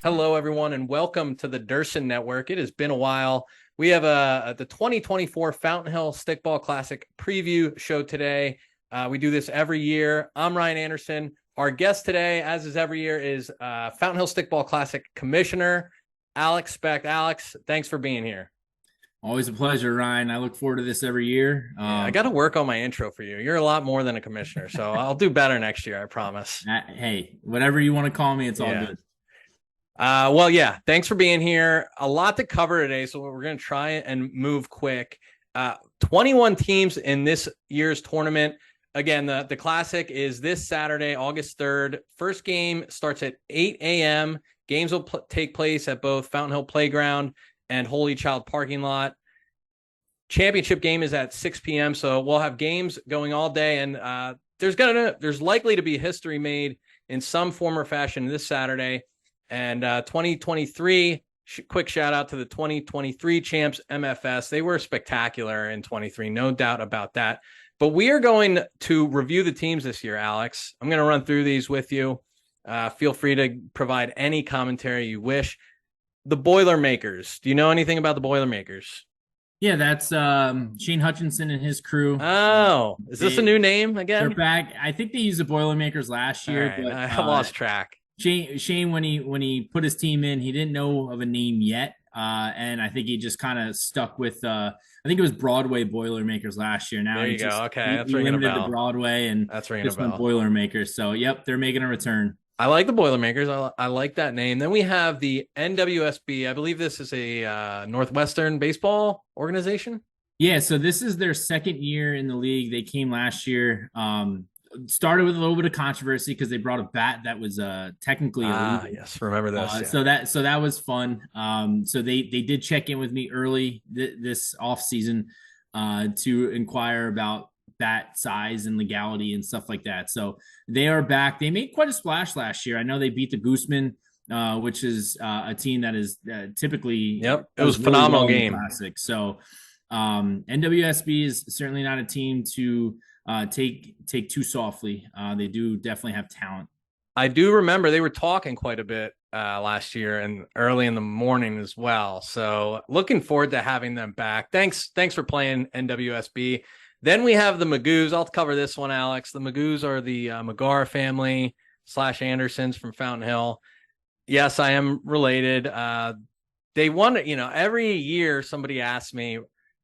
Hello, everyone, and welcome to the Durson Network. It has been a while. We have the 2024 Fountain Hill Stickball Classic preview show today. We do this every year. I'm Ryan Anderson. Our guest today, as is every year, is Fountain Hill Stickball Classic Commissioner Alex Specht. Alex, thanks for being here. Always a pleasure, Ryan. I look forward to this every year. Yeah, I got to work on my intro for you. You're a lot more than a commissioner, so I'll do better next year, I promise. Hey, whatever you want to call me, it's all good. Thanks for being here. A lot to cover today, so we're going to try and move quick. 21 teams in this year's tournament. Again, the Classic is this Saturday, August 3rd. First game starts at 8 a.m. Games will take place at both Fountain Hill Playground and Holy Child Parking Lot. Championship game is at 6 p.m., so we'll have games going all day, and there's likely to be history made in some form or fashion this Saturday. And 2023, quick shout out to the 2023 champs MFS. They were spectacular in 23, no doubt about that. But we are going to review the teams this year, Alex. I'm going to run through these with you. Feel free to provide any commentary you wish. The Boilermakers. Do you know anything about the Boilermakers? Yeah, that's Shane Hutchinson and his crew. Oh, is this a new name again? They're back. I think they used the Boilermakers last year, right, but I lost track. Shane, when he put his team in, he didn't know of a name yet, and I think he just kind of stuck with. I think it was Broadway Boilermakers last year. Now there you go. Okay, that's he ringing a limited bell. to Broadway, and that's ringing just a bell. went Boilermakers. So, yep, they're making a return. I like the Boilermakers. I like that name. Then we have the NWSB. I believe this is a Northwestern baseball organization. Yeah, so this is their second year in the league. They came last year. Started with a little bit of controversy because they brought a bat that was technically illegal. Yes, remember this. Yeah. So that was fun. So they did check in with me early this off season to inquire about bat size and legality and stuff like that. So they are back. They made quite a splash last year. I know they beat the Gooseman, which is a team that is typically it was a phenomenal game. Classic. So NWSB is certainly not a team to take too softly. They do definitely have talent. I do remember they were talking quite a bit last year and early in the morning as well. So looking forward to having them back. Thanks for playing NWSB. Then we have the Magoos. I'll cover this one, Alex. The Magoos are the McGar family / Andersons from Fountain Hill. Yes, I am related. They won, every year somebody asks me,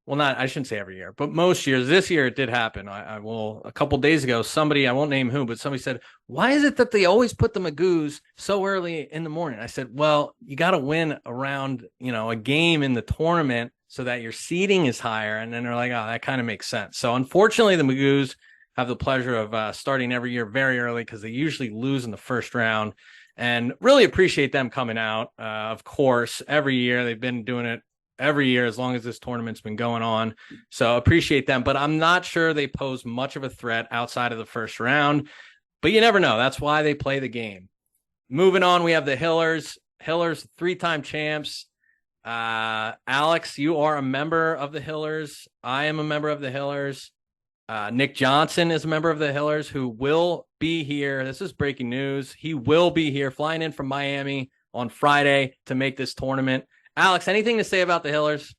well, I shouldn't say every year, but most years. This year it did happen. A couple days ago, somebody, I won't name who, but somebody said, why is it that they always put the Magoos so early in the morning? I said, well, you got to win around, a game in the tournament so that your seeding is higher. And then they're like, oh, that kind of makes sense. So unfortunately, the Magoos have the pleasure of starting every year very early because they usually lose in the first round, and really appreciate them coming out. Of course, every year they've been doing it every year as long as this tournament's been going on. So appreciate them, but I'm not sure they pose much of a threat outside of the first round, but you never know. That's why they play the game. Moving on, we have the Hillers, 3-time champs. Alex, you are a member of the Hillers. I am a member of the Hillers. Nick Johnson is a member of the Hillers who will be here. This is breaking news. He will be here flying in from Miami on Friday to make this tournament. Alex, anything to say about the Hillers?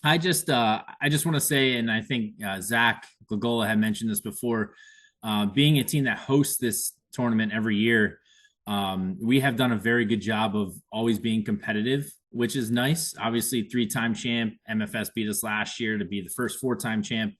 I just want to say, and I think Zach Glagola had mentioned this before, being a team that hosts this tournament every year, we have done a very good job of always being competitive, which is nice. Obviously, 3-time champ. MFS beat us last year to be the first 4-time champ.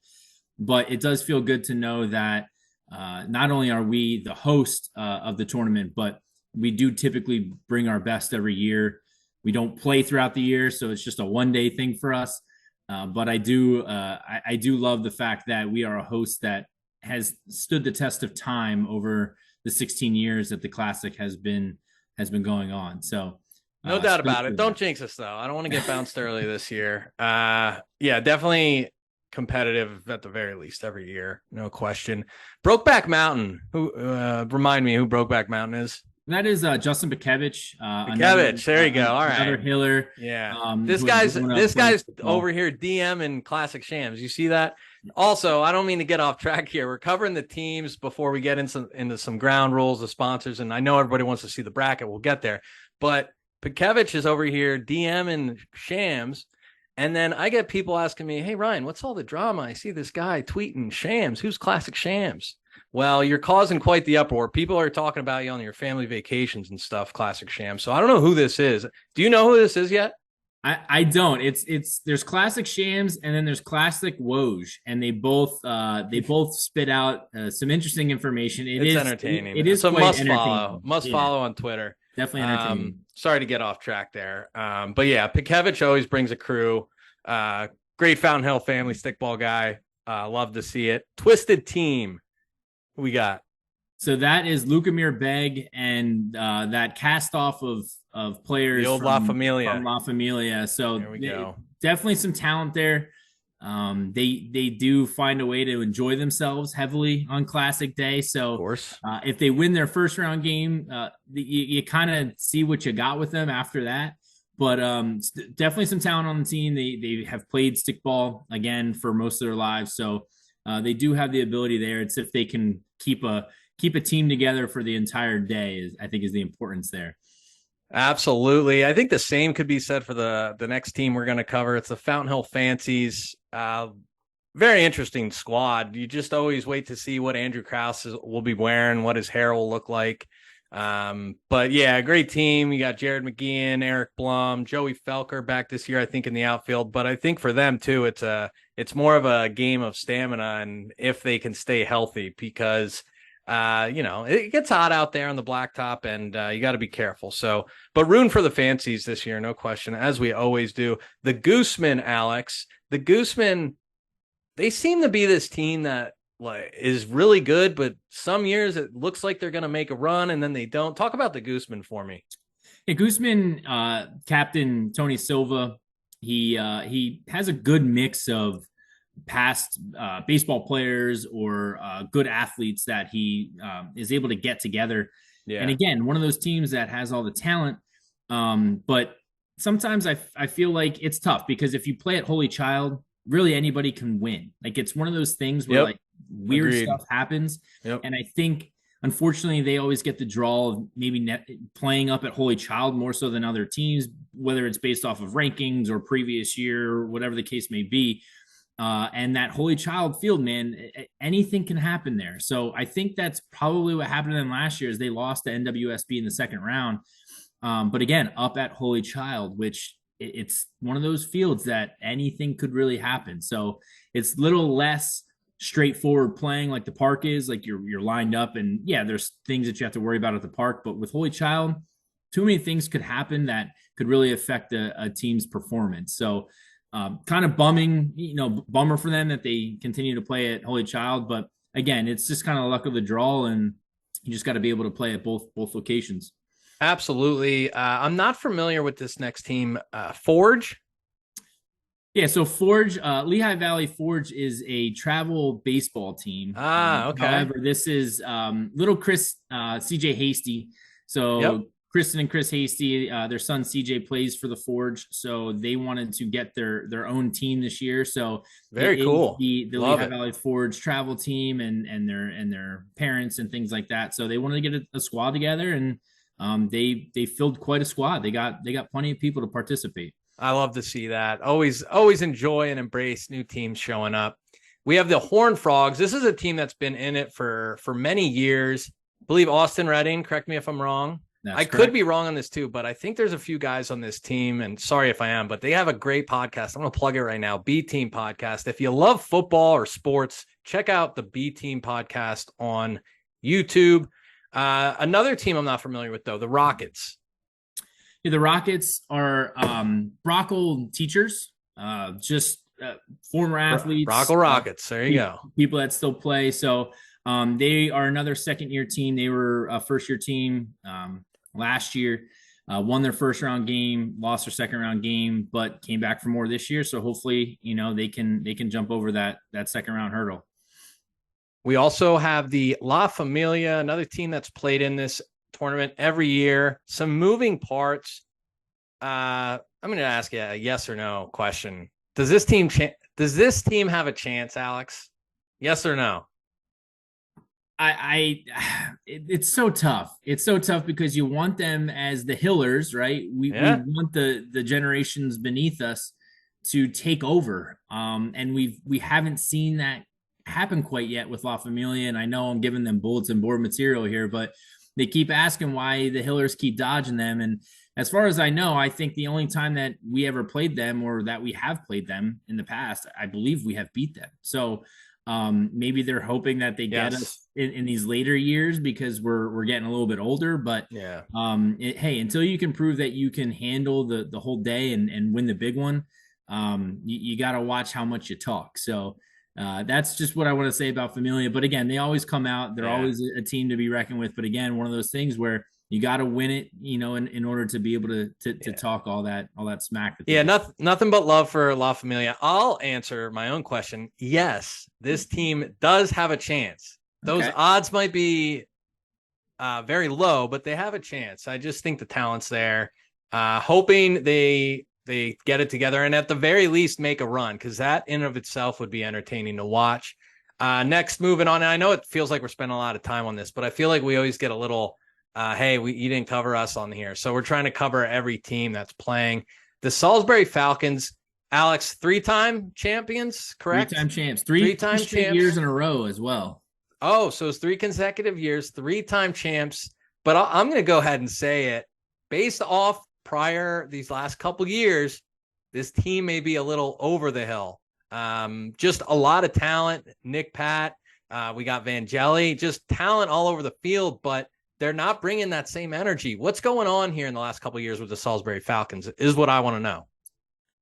But it does feel good to know that not only are we the host of the tournament, but we do typically bring our best every year. We don't play throughout the year, so it's just a one-day thing for us. But I do love the fact that we are a host that has stood the test of time over the 16 years that the Classic has been going on. So no doubt about it. Don't jinx us, though. I don't want to get bounced early this year. Definitely competitive at the very least every year, no question. Brokeback Mountain. Who remind me who Brokeback Mountain is? That is Justin Bakevich, Kevich, there you go. All another right. Hiller. Yeah. Who has grown up This playing guy's football. over here DM and Classic Shams. You see that? Also, I don't mean to get off track here. We're covering the teams before we get into some ground rules, the sponsors, and I know everybody wants to see the bracket. We'll get there. But Pikevich is over here DM and Shams. And then I get people asking me, "Hey Ryan, what's all the drama? I see this guy tweeting Shams. Who's Classic Shams?" Well, you're causing quite the uproar. People are talking about you on your family vacations and stuff, Classic Shams. So I don't know who this is. Do you know who this is yet? I don't. It's there's classic Shams and then there's classic Woj, and they both spit out some interesting information. It's entertaining. It is So quite must entertaining. follow. Must Yeah, follow on Twitter. definitely entertaining. Sorry to get off track there. But yeah, Pikevich always brings a crew. Great Fountain Hill family stickball guy. Love to see it. Twisted Team. Who we got? So that is Lukemir Beg and that cast off of players The old La Familia. from La Familia. So There we go. definitely some talent there. They do find a way to enjoy themselves heavily on Classic Day. So Of course. if they win their first round game, you kind of see what you got with them after that. But definitely some talent on the team. They have played stickball again for most of their lives, so they do have the ability there. It's if they can keep a team together for the entire day, I think is the importance there. Absolutely. I think the same could be said for the next team we're going to cover. It's the Fountain Hill Fancies. Very interesting squad. You just always wait to see what Andrew Krause will be wearing, what his hair will look like. But yeah, great team. You got Jared McGeehan, Eric Blum, Joey Felker back this year, I think, in the outfield. But I think for them too, it's more of a game of stamina and if they can stay healthy, because it gets hot out there on the blacktop, and you got to be careful. So, but rooting for the Fancies this year, no question, as we always do. The Goosemen, Alex, the Goosemen, they seem to be this team that is really good, but some years it looks like they're going to make a run and then they don't. Talk about the Goosemen for me. Yeah, Gooseman, Captain Tony Silva, he has a good mix of past baseball players or good athletes that he is able to get together. Yeah. And again, one of those teams that has all the talent, but sometimes I feel like it's tough because if you play at Holy Child, really anybody can win. Like it's one of those things where like weird Agreed. stuff happens. Yep. And I think unfortunately they always get the draw of maybe playing up at Holy Child more so than other teams, whether it's based off of rankings or previous year, or whatever the case may be. And that Holy Child field, man, anything can happen there. So I think that's probably what happened to them last year is they lost to NWSB in the second round. But again, up at Holy Child, which it's one of those fields that anything could really happen. So it's a little less straightforward playing like the park is, like you're lined up, and yeah, there's things that you have to worry about at the park. But with Holy Child, too many things could happen that could really affect a team's performance. So kind of bummer for them that they continue to play at Holy Child. But again, it's just kind of luck of the draw, and you just got to be able to play at both locations. Absolutely. I'm not familiar with this next team. Forge. Yeah, so Forge, Lehigh Valley Forge is a travel baseball team. Okay. However, this is little Chris, CJ Hasty. So Yep. Kristen and Chris Hasty, their son CJ plays for the Forge, so they wanted to get their own team this year. So Very cool. The Love Lehigh it. Valley Forge travel team and their parents and things like that. So they wanted to get a squad together, and they filled quite a squad. They got plenty of people to participate. I love to see that. Always enjoy and embrace new teams showing up. We have the Horned Frogs. This is a team that's been in it for many years. I believe Austin Redding, correct me if I'm wrong. I could be wrong on this too, but I think there's a few guys on this team, and sorry if I am, but they have a great podcast. I'm going to plug it right now, B Team Podcast. If you love football or sports, check out the B Team Podcast on YouTube. Another team I'm not familiar with, though, the Rockets. Yeah, the Rockets are Brockle teachers, just former athletes. Brockle Rockets. There you go. People that still play. So they are another second-year team. They were a first-year team last year, won their first-round game, lost their second-round game, but came back for more this year. So hopefully, they can jump over that second-round hurdle. We also have the La Familia, another team that's played in this tournament every year. Some moving parts. I'm going to ask you a yes or no question. Does this team have a chance, Alex? Yes or no? It's so tough. It's so tough because you want them as the Hillers, right? We Yeah. want the generations beneath us to take over. And we haven't seen that happen quite yet with La Familia. And I know I'm giving them bulletin board material here, but they keep asking why the Hillers keep dodging them. And as far as I know, I think the only time that we ever played them or that we have played them in the past, I believe we have beat them. So maybe they're hoping that they get Yes. us in these later years because we're getting a little bit older. But Yeah. hey, until you can prove that you can handle the whole day and win the big one, you got to watch how much you talk. So that's just what I want to say about Familia. But again, they always come out. They're Yeah. always a team to be reckoned with. But again, one of those things where you got to win it, in order to be able to Yeah. talk all that smack that they Yeah, do. nothing but love for La Familia. I'll answer my own question. Yes, this team does have a chance. Those Okay. odds might be very low, but they have a chance. I just think the talent's there. Hoping they get it together and at the very least make a run, because that in of itself would be entertaining to watch. Next, moving on. And I know it feels like we're spending a lot of time on this, but I feel like we always get a little, hey, you didn't cover us on here. So we're trying to cover every team that's playing. The Salisbury Falcons, Alex, 3-time champions, correct? Three-time champs, three Three-time straight years champs. in a row as well. Oh, so it's 3 consecutive years, 3-time champs. But I'm going to go ahead and say it. Based off these last couple years, this team may be a little over the hill. Just a lot of talent. Nick Pat, we got Vangeli, just talent all over the field, but they're not bringing that same energy. What's going on here in the last couple years with the Salisbury Falcons is what I want to know.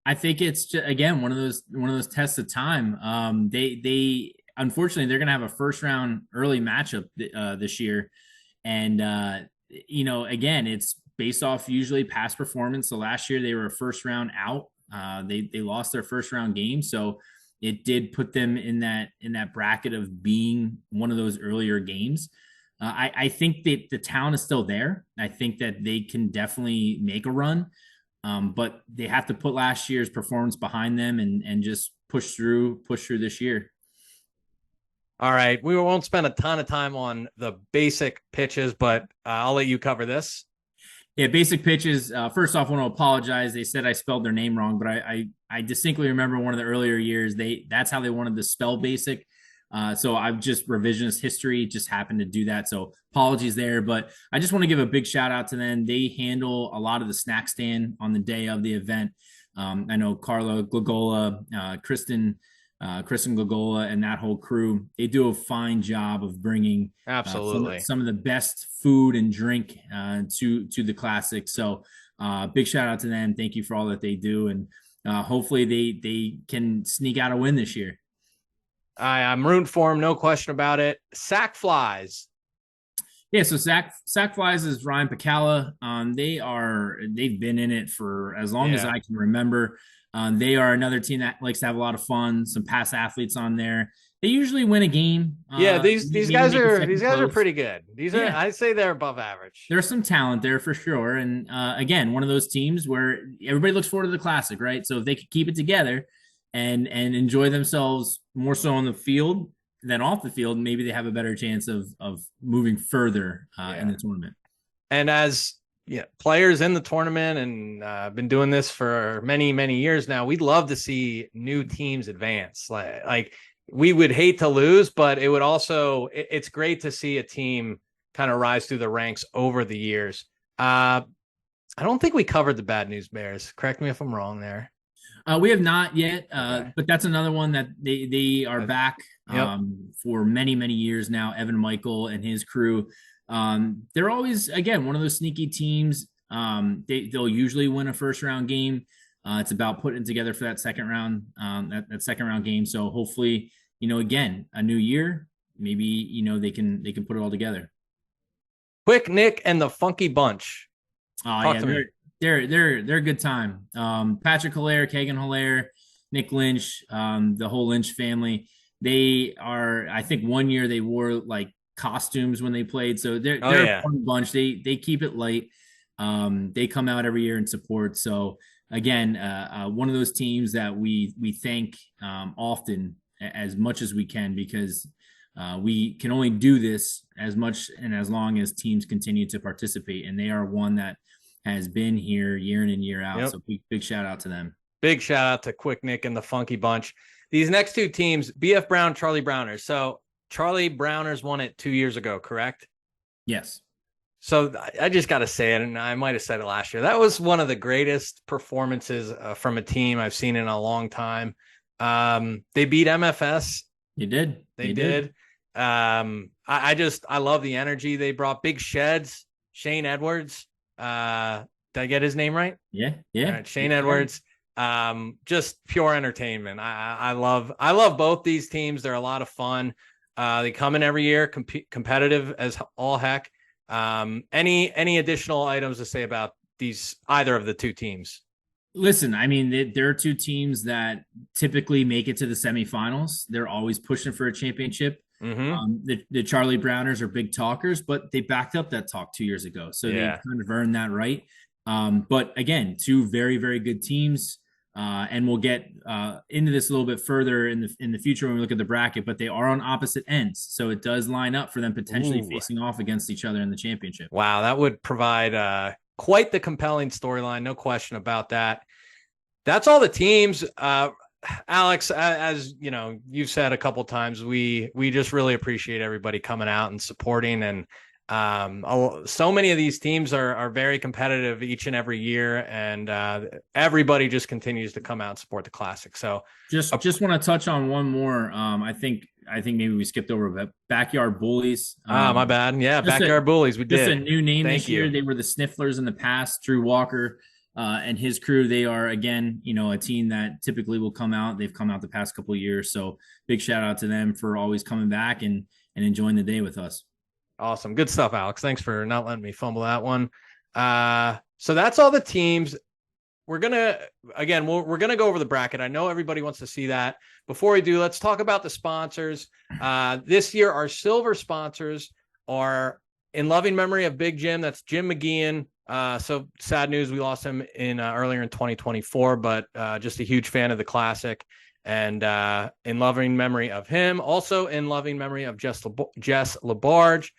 I think it's just, again one of those tests of time. They unfortunately they're going to have a first round early matchup this year, and again it's based off usually past performance. So last year they were a first round out. They lost their first round game, so it did put them in that bracket of being one of those earlier games. I think that the talent is still there. I think that they can definitely make a run. But they have to put last year's performance behind them and just push through this year. All right. We won't spend a ton of time on the basic pitches, but I'll let you cover this. Yeah, basic pitches. First off, I want to apologize. They said I spelled their name wrong, but I distinctly remember one of the earlier years. That's how they wanted to spell basic. So I've just revisionist history just happened to do that. So apologies there, but I just want to give a big shout out to them. They handle a lot of the snack stand on the day of the event. I know Carla Glagola, Kristen Glagola, and that whole crew. They do a fine job of bringing Absolutely. some of the best food and drink to the classic. So big shout out to them. Thank you for all that they do, and hopefully they can sneak out a win this year. I'm rooting for him, no question about it. Sack flies. Yeah, so sack flies is Ryan Pacala. They've been in it for as long as I can remember. They are another team that likes to have a lot of fun. Some past athletes on there. They usually win a game. Yeah, these guys are close. pretty good. I'd say they're above average. There's some talent there for sure. And again, one of those teams where everybody looks forward to the classic, right? So if they could keep it together and enjoy themselves more so on the field than off the field, maybe they have a better chance of moving further in the tournament. And as players in the tournament and been doing this for many, many years now, we'd love to see new teams advance. Like we would hate to lose, but it would also, it's great to see a team kind of rise through the ranks over the years. I don't think we covered the Bad News Bears. Correct me if I'm wrong there. We have not yet, Okay. but that's another one that they are back for many, many years now. Evan Michael and his crew. They're always, again, one of those sneaky teams. They'll usually win a first round game. It's about putting it together for that second round, that second round game. So hopefully, again, a new year, maybe, they can put it all together. Quick Nick and the Funky Bunch. Talk to me. They're a good time. Patrick Hilaire, Kagan Hilaire, Nick Lynch, the whole Lynch family. They are, I think one year they wore like costumes when they played. So Oh they're a yeah. fun bunch. They keep it light. They come out every year and support. So again, one of those teams that we thank often as much as we can, because we can only do this as much and as long as teams continue to participate, and they are one that has been here year in and year out. Yep. So big shout out to them. Big shout out to Quick Nick and the Funky Bunch. These next two teams, BF Brown, Charlie Browners. So Charlie Browners won it 2 years ago, correct? Yes. So I just got to say it, and I might have said it last year. That was one of the greatest performances from a team I've seen in a long time. They beat MFS. You did. They did. I love the energy they brought. Big Sheds, Shane Edwards. Did I get his name right? Yeah. Yeah. Right, Shane Edwards. Just pure entertainment. I love both these teams. They're a lot of fun. They come in every year, competitive as all heck. Any additional items to say about either of the two teams? Listen, I mean, there are two teams that typically make it to the semifinals. They're always pushing for a championship. Mm-hmm. The Charlie Browners are big talkers, but they backed up that talk 2 years ago. So they kind of earned that right. But again, two very, very good teams. And we'll get into this a little bit further in the future when we look at the bracket, but they are on opposite ends. So it does line up for them potentially facing off against each other in the championship. Wow, that would provide quite the compelling storyline. No question about that. That's all the teams. Alex, as you know, you've said a couple times, we just really appreciate everybody coming out and supporting. And so many of these teams are very competitive each and every year, and everybody just continues to come out and support the Classic. So just want to touch on one more. I think maybe we skipped over, but Backyard Bullies. My bad. Yeah, Backyard Bullies. We did. Just a new name Thank this year. you. They were the Snifflers in the past. Drew Walker and his crew. They are again, a team that typically will come out. They've come out the past couple of years. So big shout out to them for always coming back and enjoying the day with us. Awesome. Good stuff, Alex. Thanks for not letting me fumble that one. So that's all the teams. We're going to go over the bracket. I know everybody wants to see that. Before we do, let's talk about the sponsors. This year, our silver sponsors are in loving memory of Big Jim. That's Jim McGeehan. So sad news. We lost him earlier in 2024, but just a huge fan of the Classic. And in loving memory of him. Also in loving memory of Jess LaBarge.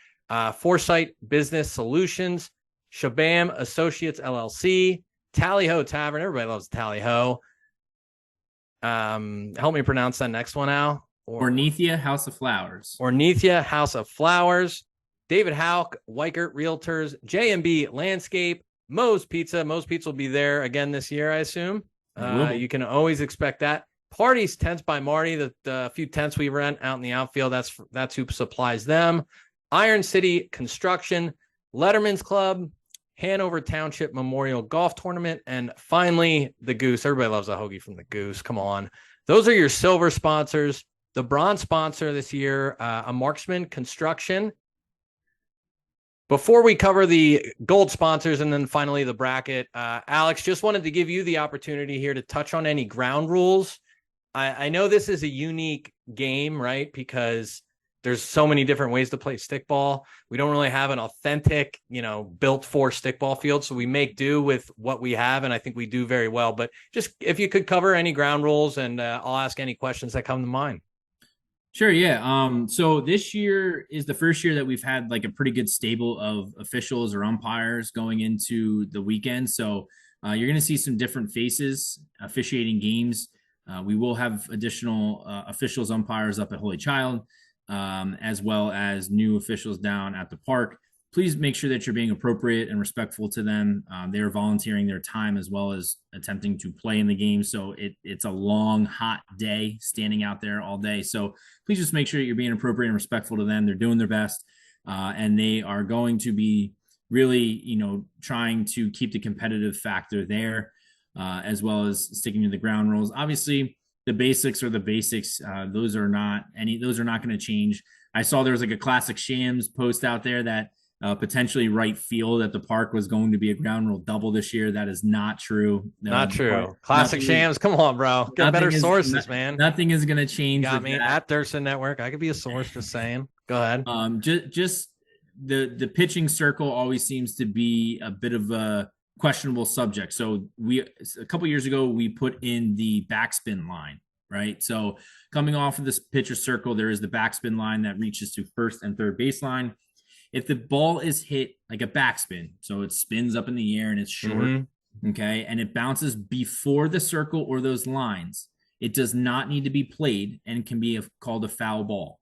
Foresight Business Solutions, Shabam Associates LLC, Tally Ho Tavern. Everybody loves Tally Ho. Help me pronounce that next one, Al. Ornithia House of Flowers. Ornithia House of Flowers. David Houck, Weichert Realtors, J&B Landscape, Moe's Pizza. Moe's Pizza will be there again this year, I assume. You can always expect that. Parties Tents by Marty, the few tents we rent out in the outfield, that's who supplies them. Iron City Construction, Letterman's Club, Hanover Township Memorial Golf Tournament, and finally, the Goose. Everybody loves a hoagie from the Goose. Come on. Those are your silver sponsors. The bronze sponsor this year, a Marksman Construction. Before we cover the gold sponsors and then finally the bracket, Alex, just wanted to give you the opportunity here to touch on any ground rules. I know this is a unique game, right? Because there's so many different ways to play stickball. We don't really have an authentic, built for stickball field. So we make do with what we have. And I think we do very well, but just if you could cover any ground rules and I'll ask any questions that come to mind. Sure. Yeah. So this year is the first year that we've had like a pretty good stable of officials or umpires going into the weekend. So you're going to see some different faces officiating games. We will have additional officials, umpires up at Holy Child, as well as new officials down at the park. Please make sure that you're being appropriate and respectful to them. They're volunteering their time as well as attempting to play in the game. So it's a long, hot day standing out there all day. So please just make sure you're being appropriate and respectful to them. They're doing their best, and they are going to be really, trying to keep the competitive factor there, as well as sticking to the ground rules. Obviously, the basics are the basics. Those are not going to change. I saw there was like a Classic Shams post out there that potentially right field at the park was going to be a ground rule double this year. That is not true. Not true. Classic Shams. Come on, bro. Get better sources, man. Nothing is going to change. Got me at Thurston Network. I could be a source, just saying. Go ahead. Just the pitching circle always seems to be a bit of a questionable subject. So a couple years ago we put in the backspin line, right? So coming off of this pitcher circle, there is the backspin line that reaches to first and third baseline. If the ball is hit like a backspin, so it spins up in the air and it's short, okay, and it bounces before the circle or those lines, it does not need to be played and can be called a foul ball.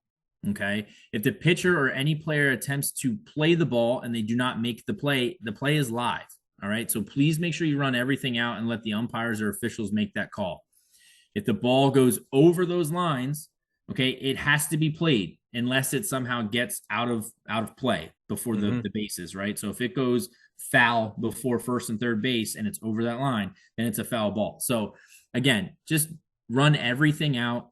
Okay. If the pitcher or any player attempts to play the ball and they do not make the play is live. All right. So please make sure you run everything out and let the umpires or officials make that call. If the ball goes over those lines, okay, it has to be played unless it somehow gets out of play before the bases, right? So if it goes foul before first and third base and it's over that line, then it's a foul ball. So again, just run everything out.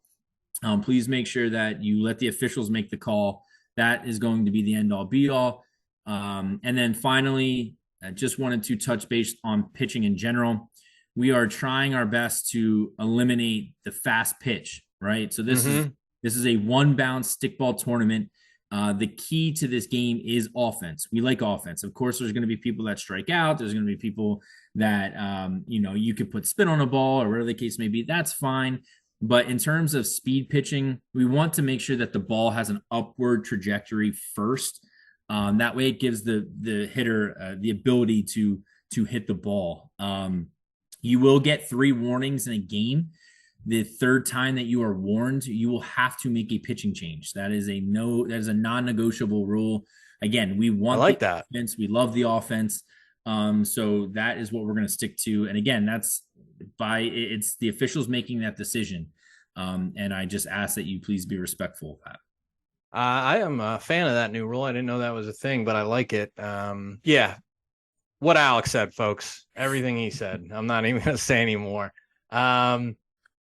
Please make sure that you let the officials make the call. That is going to be the end all be all. And then finally, I just wanted to touch base on pitching in general. We are trying our best to eliminate the fast pitch, right? So this is a one bounce stickball tournament. The key to this game is offense. We like offense. Of course, there's going to be people that strike out. There's going to be people that you could put spin on a ball or whatever the case may be. That's fine. But in terms of speed pitching, we want to make sure that the ball has an upward trajectory first. That way, it gives the hitter the ability to hit the ball. You will get 3 warnings in a game. The third time that you are warned, you will have to make a pitching change. That is a non-negotiable rule. Again, we want the offense. We love the offense. So that is what we're going to stick to. And again, it's the officials making that decision. And I just ask that you please be respectful of that. I am a fan of that new rule. I didn't know that was a thing, but I like it. Yeah. What Alex said, folks, everything he said, I'm not even going to say anymore. All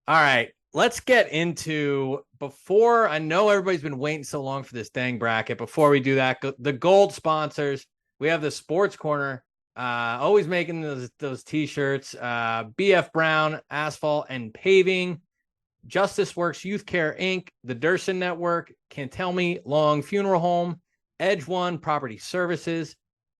right, let's get into, before, I know everybody's been waiting so long for this dang bracket. Before we do that, the gold sponsors, we have the Sports Corner, always making those t-shirts, BF Brown, Asphalt and Paving, Justice Works Youth Care Inc., the Durson Network, Can't Tell Me Long Funeral Home, Edge One Property Services,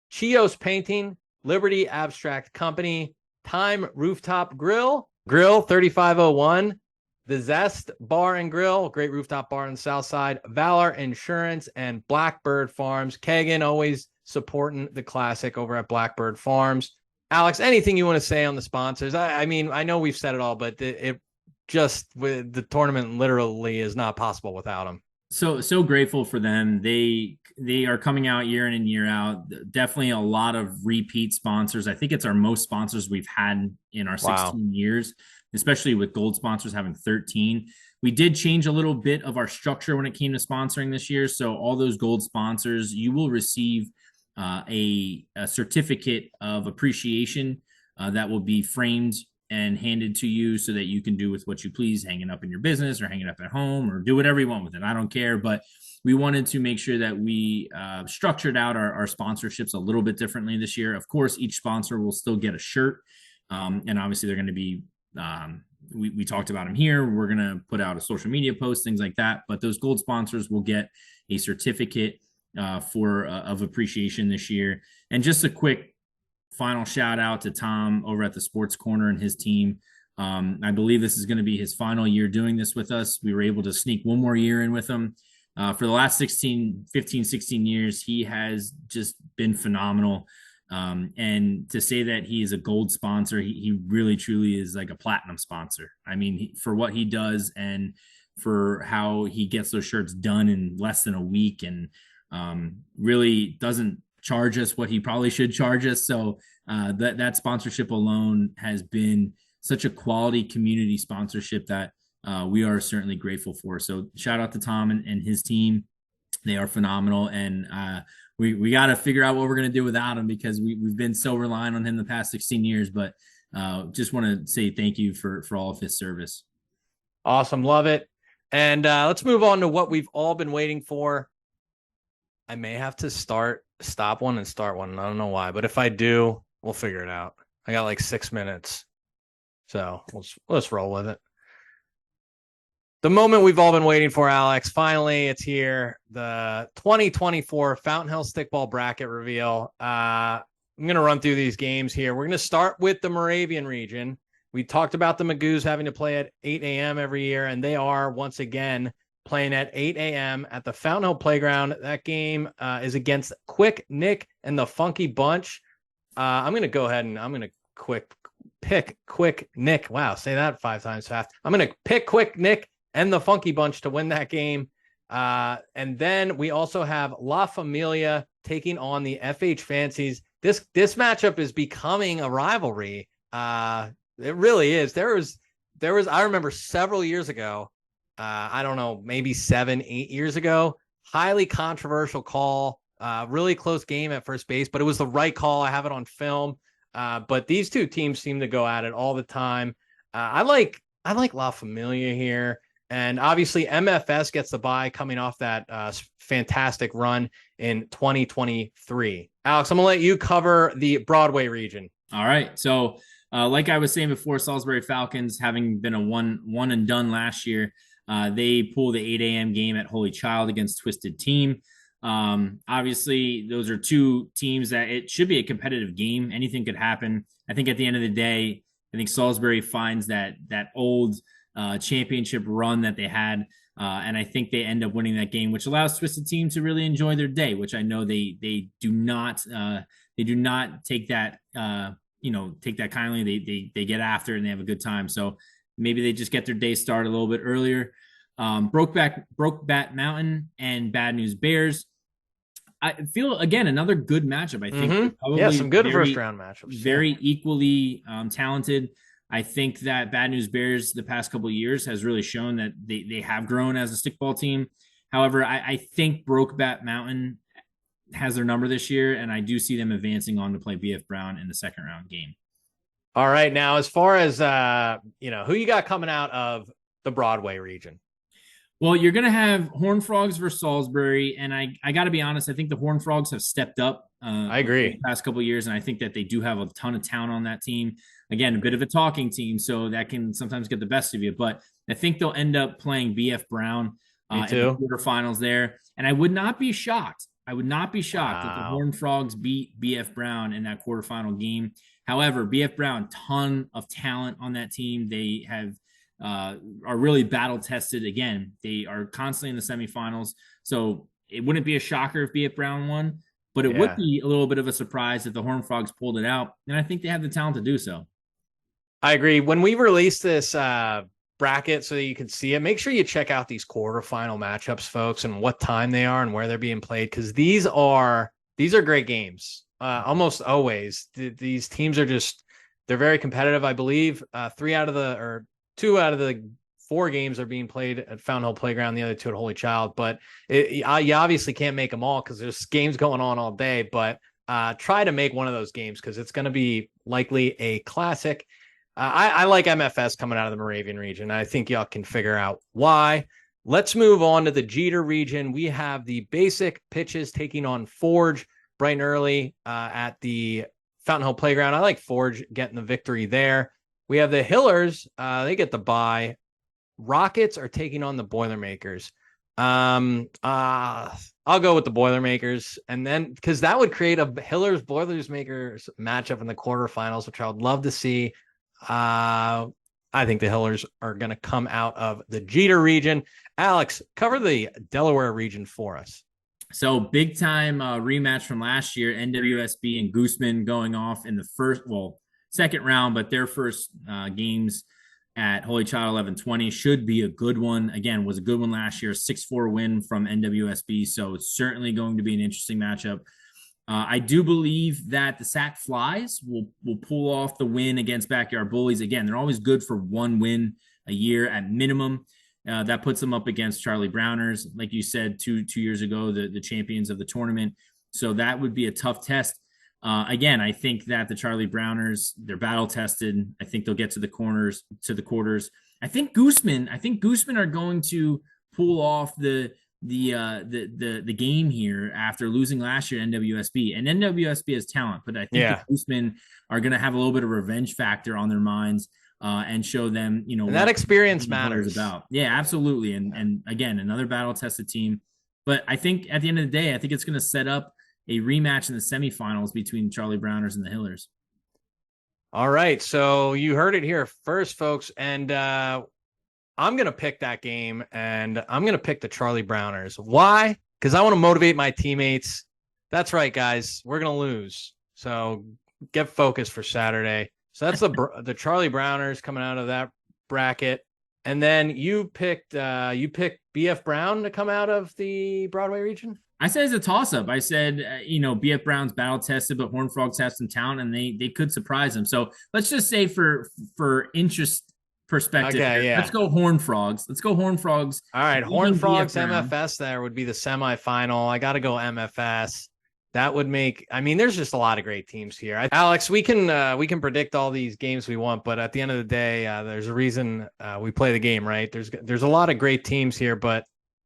Chios Painting, Liberty Abstract Company, Time Rooftop Grill 3501, The Zest Bar and Grill, great rooftop bar on the south side, Valor Insurance, and Blackbird Farms. Kagan always supporting the classic over at Blackbird Farms. Alex, anything you want to say on the sponsors? I mean, I know we've said it all, but it just, with the tournament literally is not possible without them. So grateful for them. They are coming out year in and year out. Definitely a lot of repeat sponsors. I think it's our most sponsors we've had in our 16 years, especially with gold sponsors having 13. We did change a little bit of our structure when it came to sponsoring this year. So all those gold sponsors, you will receive a certificate of appreciation that will be framed and handed to you so that you can do with what you please, hanging up in your business or hanging up at home or do whatever you want with it. I don't care, but we wanted to make sure that we structured out our sponsorships a little bit differently this year. Of course, each sponsor will still get a shirt. And obviously they're going to be, we talked about them here. We're going to put out a social media post, things like that. But those gold sponsors will get a certificate of appreciation this year. And just a quick final shout out to Tom over at the Sports Corner and his team. I believe this is going to be his final year doing this with us. We were able to sneak one more year in with him. For the last 16 years, he has just been phenomenal. And to say that he is a gold sponsor, he really truly is like a platinum sponsor. I mean, for what he does and for how he gets those shirts done in less than a week, and really doesn't charge us what he probably should charge us. So that sponsorship alone has been such a quality community sponsorship that we are certainly grateful for. So shout out to Tom and his team. They are phenomenal. And we got to figure out what we're going to do without him, because we've been so reliant on him the past 16 years. But just want to say thank you for all of his service. Awesome. Love it. And let's move on to what we've all been waiting for. I may have to stop one and start one. I don't know why, but if I do, we'll figure it out. I got like 6 minutes. So let's roll with it. The moment we've all been waiting for, Alex. Finally, it's here. The 2024 Fountain Hill Stickball bracket reveal. I'm going to run through these games here. We're going to start with the Moravian region. We talked about the Magoos having to play at 8 a.m. every year, and they are once again playing at 8 a.m. at the Fountain Hill Playground. That game is against Quick Nick and the Funky Bunch. I'm going to go ahead and I'm going to pick Quick Nick. Wow, say that 5 times fast. I'm going to pick Quick Nick and the Funky Bunch to win that game. And then we also have La Familia taking on the FH Fancies. This matchup is becoming a rivalry. It really is. There was I remember several years ago, I don't know, maybe 7-8 years ago, highly controversial call, really close game at first base, but it was the right call. I have it on film. But these two teams seem to go at it all the time. I like La Familia here. And obviously, MFS gets the bye coming off that fantastic run in 2023. Alex, I'm going to let you cover the Broadway region. All right. So, like I was saying before, Salisbury Falcons, having been a one and done last year, they pull the 8 a.m. game at Holy Child against Twisted Team. Obviously, those are two teams that it should be a competitive game. Anything could happen. I think at the end of the day, I think Salisbury finds that old championship run that they had. And I think they end up winning that game, which allows Twisted Team to really enjoy their day, which I know they do not take that take that kindly. They get after it and they have a good time. So maybe they just get their day started a little bit earlier. Brokebat Mountain and Bad News Bears. I feel again another good matchup. I think some good first round matchups. Very equally talented. I think that Bad News Bears the past couple of years has really shown that they have grown as a stickball team. However, I think Brokebat Mountain has their number this year, and I do see them advancing on to play BF Brown in the second round game. All right, now as far as who you got coming out of the Broadway region? Well, you're going to have Horned Frogs versus Salisbury, and I got to be honest, I think the Horned Frogs have stepped up. I agree. The past couple of years, and I think that they do have a ton of talent on that team. Again, a bit of a talking team, so that can sometimes get the best of you. But I think they'll end up playing BF Brown in the quarterfinals there, and I would not be shocked. I would not be shocked if the Horned Frogs beat BF Brown in that quarterfinal game. However, BF Brown, ton of talent on that team. They have are really battle tested. Again, they are constantly in the semifinals, so it wouldn't be a shocker if BF Brown won, but it would be a little bit of a surprise if the Horned Frogs pulled it out, and I think they have the talent to do so. I agree. When we release this bracket so that you can see it, make sure you check out these quarterfinal matchups, folks, and what time they are and where they're being played, because these are great games. Almost always, these teams are they're very competitive. I believe 2 out of the 4 games are being played at Fountain Hill Playground, the other 2 at Holy Child. But you obviously can't make them all because there's games going on all day. But try to make one of those games because it's going to be likely a classic. I like MFS coming out of the Moravian region. I think y'all can figure out why. Let's move on to the Jeter region. We have the Basic Pitches taking on Forge bright and early at the Fountain Hill Playground. I like Forge getting the victory there. We have the Hillers. They get the bye. Rockets are taking on the Boilermakers. I'll go with the Boilermakers, and then because that would create a Hillers Boilermakers matchup in the quarterfinals, which I would love to see. I think the Hillers are going to come out of the Jeter region. Alex, cover the Delaware region for us. So big time rematch from last year, NWSB and Gooseman going off in the second round, but their first games at Holy Child 1120 should be a good one. Again, was a good one last year, 6-4 win from NWSB. So it's certainly going to be an interesting matchup. I do believe that the Sac Flies will pull off the win against Backyard Bullies. Again, they're always good for one win a year at minimum. That puts them up against Charlie Browners, like you said, two years ago, the champions of the tournament. So that would be a tough test. Again, I think that the Charlie Browners, they're battle tested. I think they'll get to the quarters. I think Gooseman are going to pull off the game here after losing last year at NWSB. And NWSB has talent, but I think the Gooseman are going to have a little bit of revenge factor on their minds. and show them, And that what experience being a Hiller is matters. about. Yeah, absolutely. And again, another battle tested team. But I think at the end of the day, I think it's going to set up a rematch in the semifinals between Charlie Browners and the Hillers. All right. So you heard it here first, folks. And I'm going to pick that game, and I'm going to pick the Charlie Browners. Why? Because I want to motivate my teammates. That's right, guys. We're going to lose. So get focused for Saturday. So that's the Charlie Browners coming out of that bracket. And then you picked BF Brown to come out of the Broadway region. I said it's a toss up. I said, BF Brown's battle tested, but Horned Frogs have some talent, and they could surprise them. So let's just say for interest perspective, Okay, here, let's yeah. go Horned Frogs. Let's go Horned Frogs. All right, Horned Beating BF Frogs Brown. MFS there would be the semifinal. I got to go MFS. That would make. I mean, there's just a lot of great teams here. Alex, we can predict all these games we want, but at the end of the day, there's a reason we play the game, right? There's a lot of great teams here, but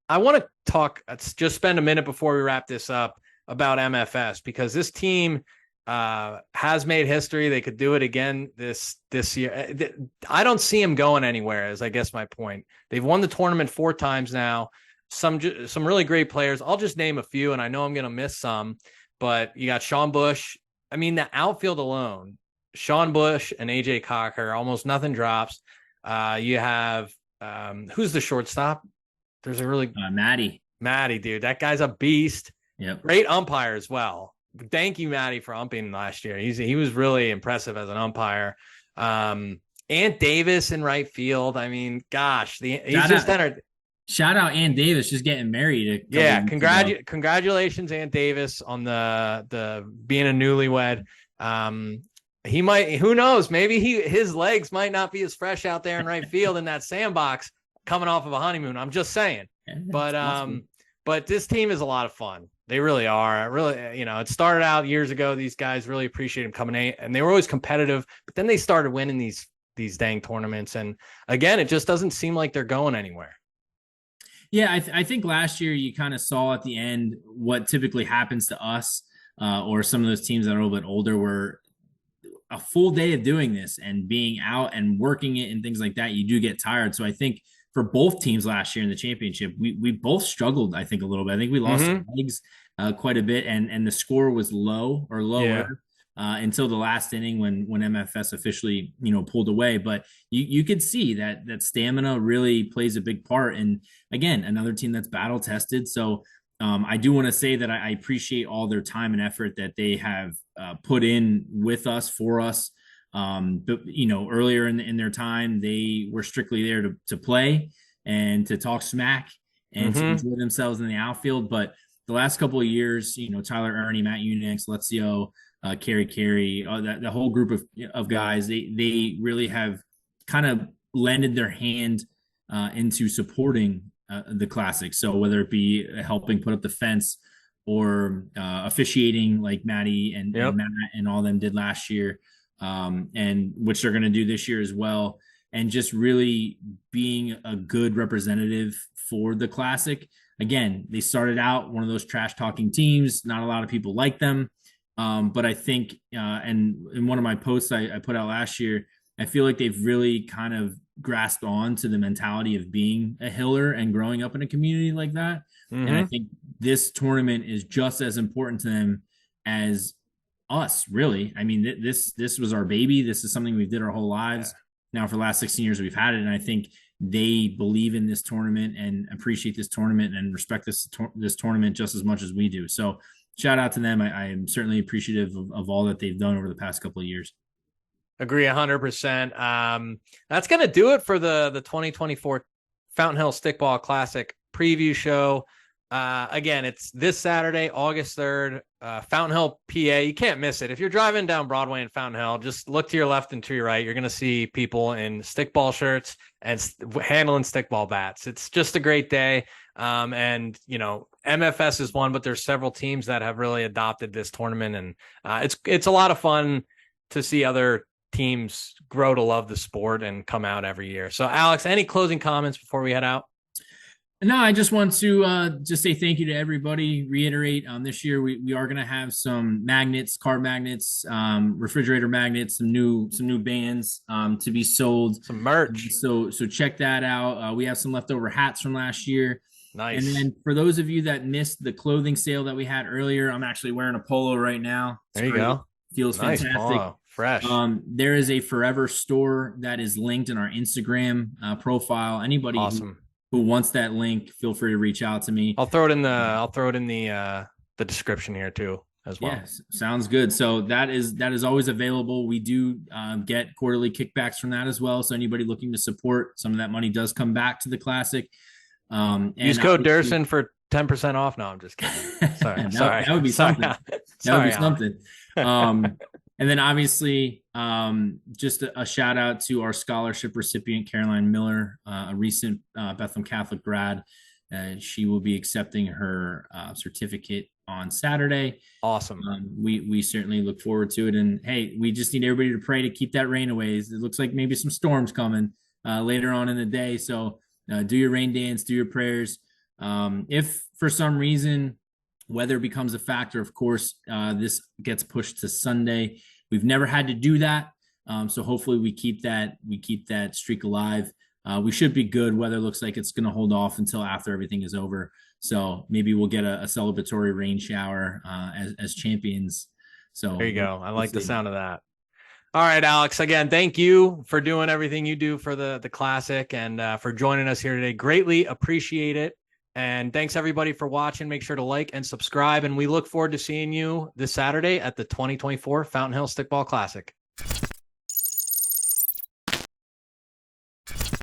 I want to talk. Let's just spend a minute before we wrap this up about MFS, because this team has made history. They could do it again this year. I don't see them going anywhere, is I guess my point. They've won the tournament 4 times now. Some really great players. I'll just name a few, and I know I'm going to miss some, but you got Sean Bush. I mean, the outfield alone, Sean Bush and AJ Cocker, almost nothing drops. You have who's the shortstop? There's a really Maddie, dude. That guy's a beast. Yep. Great umpire as well. Thank you, Maddie, for umping last year. He was really impressive as an umpire. Ant Davis in right field. I mean, gosh, he's just entered. Shout out Ant Davis just getting married. Yeah, congratulations, Ant Davis, on the being a newlywed. He might, who knows, maybe his legs might not be as fresh out there in right field in that sandbox coming off of a honeymoon. I'm just saying. But this team is a lot of fun. They really are. Really, it started out years ago. These guys really appreciate them coming in, and they were always competitive, but then they started winning these dang tournaments. And again, it just doesn't seem like they're going anywhere. Yeah, I think last year you kind of saw at the end what typically happens to us or some of those teams that are a little bit older, where a full day of doing this and being out and working it and things like that, you do get tired. So I think for both teams last year in the championship, we both struggled, I think, a little bit. I think we lost our legs quite a bit, and the score was lower until the last inning when MFS officially pulled away. But you could see that stamina really plays a big part. And again, another team that's battle tested. So I do want to say that I appreciate all their time and effort that they have put in with us, for us. But earlier in their time, they were strictly there to play and to talk smack and to enjoy themselves in the outfield. But the last couple of years, Tyler Ernie, Matt Unix, Lezio, Carey, the whole group of guys, they really have kind of lended their hand into supporting the Classic. So whether it be helping put up the fence or officiating like Maddie and Matt and all them did last year, and which they're going to do this year as well, and just really being a good representative for the Classic. Again, they started out one of those trash talking teams. Not a lot of people like them. But I think, and in one of my posts I put out last year, I feel like they've really kind of grasped on to the mentality of being a Hiller and growing up in a community like that. And I think this tournament is just as important to them as us, really. I mean, this was our baby. This is something we did our whole lives. Now for the last 16 years we've had it. And I think they believe in this tournament and appreciate this tournament and respect this tournament just as much as we do. So shout out to them. I am certainly appreciative of all that they've done over the past couple of years. Agree 100%. That's going to do it for the 2024 Fountain Hill Stickball Classic preview show. Again, it's this Saturday, August 3rd, Fountain Hill, PA. You can't miss it. If you're driving down Broadway in Fountain Hill, just look to your left and to your right. You're going to see people in stickball shirts and handling stickball bats. It's just a great day. And MFS is one, but there's several teams that have really adopted this tournament, and it's a lot of fun to see other teams grow to love the sport and come out every year. So Alex, any closing comments before we head out? No, I just want to just say thank you to everybody. Reiterate, this year we are going to have some magnets, car magnets, refrigerator magnets, some new bands to be sold. Some merch. So check that out. We have some leftover hats from last year. And Nice. then for those of you that missed the clothing sale that we had earlier, I'm actually wearing a polo right now. It's There you great. go. Feels Nice fantastic. polo. Fresh. There is a Forever store that is linked in our Instagram profile. Anybody Awesome. who wants that link, feel free to reach out to me. I'll throw it in the description here too as well. Yes, sounds good. So that is always available. We do get quarterly kickbacks from that as well. So anybody looking to support, some of that money does come back to the classic. And Use code Durson for 10% off. No, I'm just kidding. Sorry. that would be Sorry. something. That Sorry, would be something. And then obviously, just a shout out to our scholarship recipient, Caroline Miller, a recent Bethlehem Catholic grad. She will be accepting her certificate on Saturday. Awesome. We certainly look forward to it. And hey, we just need everybody to pray to keep that rain away. It looks like maybe some storms coming later on in the day. So do your rain dance, do your prayers. If for some reason weather becomes a factor, of course, this gets pushed to Sunday. We've never had to do that. So hopefully we keep that streak alive. We should be good. Weather looks like it's going to hold off until after everything is over. So maybe we'll get a celebratory rain shower as champions. So there you go. I like the sound of that. All right, Alex. Again, thank you for doing everything you do for the classic and for joining us here today. Greatly appreciate it. And thanks everybody for watching. Make sure to like and subscribe. And we look forward to seeing you this Saturday at the 2024 Fountain Hill Stickball Classic.